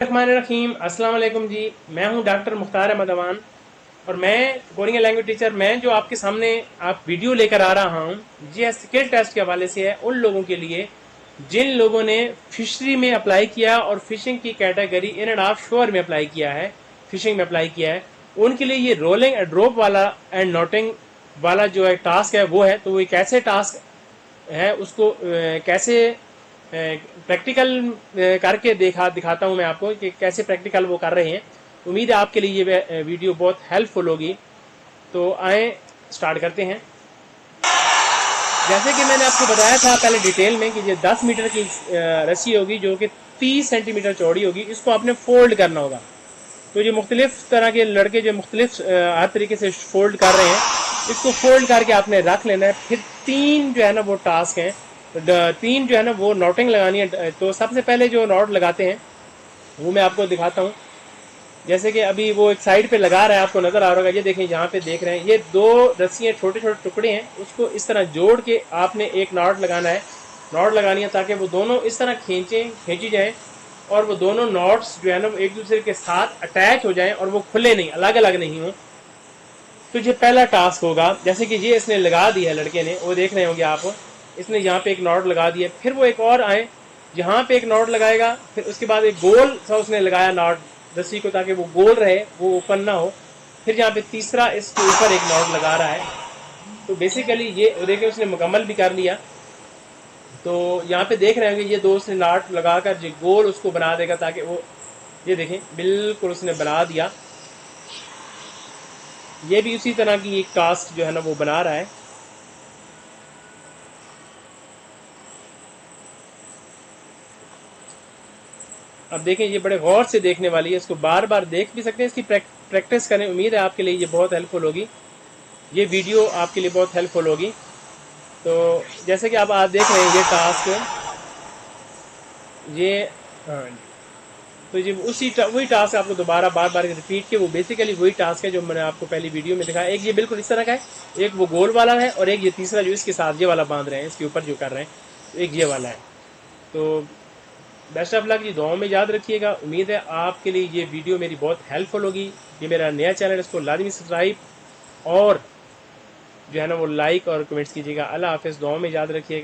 रहीम अस्सलाम वालेकुम जी। मैं हूं डॉक्टर मुख्तार अहमद अमान और मैं कोरियन लैंग्वेज टीचर। मैं जो आपके सामने आप वीडियो लेकर आ रहा हूं ये स्किल टेस्ट के हवाले से है उन लोगों के लिए जिन लोगों ने फिशरी में अप्लाई किया और फिशिंग की कैटेगरी इन एंड ऑफ शोर में अप्लाई किया है, फिशिंग में अप्लाई किया है। उनके लिए ये रोलिंग एंड ड्रॉप वाला एंड नोटिंग वाला जो है टास्क है वो है। तो वो कैसे टास्क है उसको कैसे प्रैक्टिकल करके दिखाता हूं मैं आपको कि कैसे प्रैक्टिकल वो कर रहे हैं। उम्मीद है आपके लिए ये वीडियो बहुत हेल्पफुल होगी। तो आए स्टार्ट करते हैं। जैसे कि मैंने आपको बताया था पहले डिटेल में कि ये 10 मीटर की रस्सी होगी जो कि 30 सेंटीमीटर चौड़ी होगी। इसको आपने फोल्ड करना होगा। तो ये मुख्तलिफ तरह के लड़के जो मुख्तलिफ हर तरीके से फोल्ड कर रहे हैं, इसको फोल्ड करके आपने रख लेना है। फिर तीन जो है ना वो टास्क हैं, तीन जो है ना वो नोटिंग लगानी है। तो सबसे पहले जो नोट लगाते हैं वो मैं आपको दिखाता हूँ। जैसे कि अभी वो एक साइड पे लगा रहा है, आपको नजर आ रहा होगा। ये देखें, यहाँ पे देख रहे हैं ये दो रस्सियाँ छोटे छोटे टुकड़े हैं, उसको इस तरह जोड़ के आपने एक नॉट लगाना है। नॉट लगानी है ताकि वो दोनों इस तरह खींची जाए और वो दोनों नॉट्स जो है ना एक दूसरे के साथ अटैच हो जाएं और वो खुले नहीं, अलग अलग नहीं हो। तो ये पहला टास्क होगा। जैसे कि ये इसने लगा दिया है लड़के ने, वो देख रहे होंगे आप। इसने यहाँ पे एक नॉट लगा दिया, फिर वो एक और आए, यहाँ पे एक नॉट लगाएगा, फिर उसके बाद एक गोल सा उसने लगाया नॉट रस्सी को ताकि वो गोल रहे, वो ओपन ना हो। फिर यहाँ पे तीसरा इसके ऊपर एक नॉट लगा रहा है। तो बेसिकली ये देखिए उसने मुकम्मल भी कर लिया। तो यहाँ पे देख रहे होंगे ये दो उसने नॉट लगाकर जो गोल उसको बना देगा ताकि वो, ये देखें बिल्कुल उसने बना दिया। ये भी उसी तरह की एक टास्क जो है ना वो बना रहा है। अब देखें ये बड़े गौर से देखने वाली है, इसको बार बार देख भी सकते हैं, इसकी प्रैक्टिस करें। उम्मीद है आपके लिए ये बहुत हेल्पफुल होगी, ये वीडियो आपके लिए बहुत हेल्पफुल होगी। तो जैसे कि आप आज देख रहे हैं ये टास्क, ये हाँ, तो ये वही टास्क आपको दोबारा बार बार रिपीट के, वो बेसिकली वही टास्क है जो मैंने आपको पहली वीडियो में दिखाया। एक ये बिल्कुल इस तरह का है, एक वो गोल वाला है, और एक ये तीसरा जो इसके साथ ये वाला बांध रहे हैं, इसके ऊपर जो कर रहे हैं, एक ये वाला है। तो बेस्ट ऑफ लक जी, दुआओं में याद रखिएगा। उम्मीद है आपके लिए ये वीडियो मेरी बहुत हेल्पफुल होगी। ये मेरा नया चैनल है, इसको लाजमी सब्सक्राइब और जो है ना वो लाइक और कमेंट्स कीजिएगा। अल्लाह हाफिज़, दुआओं में याद रखिएगा।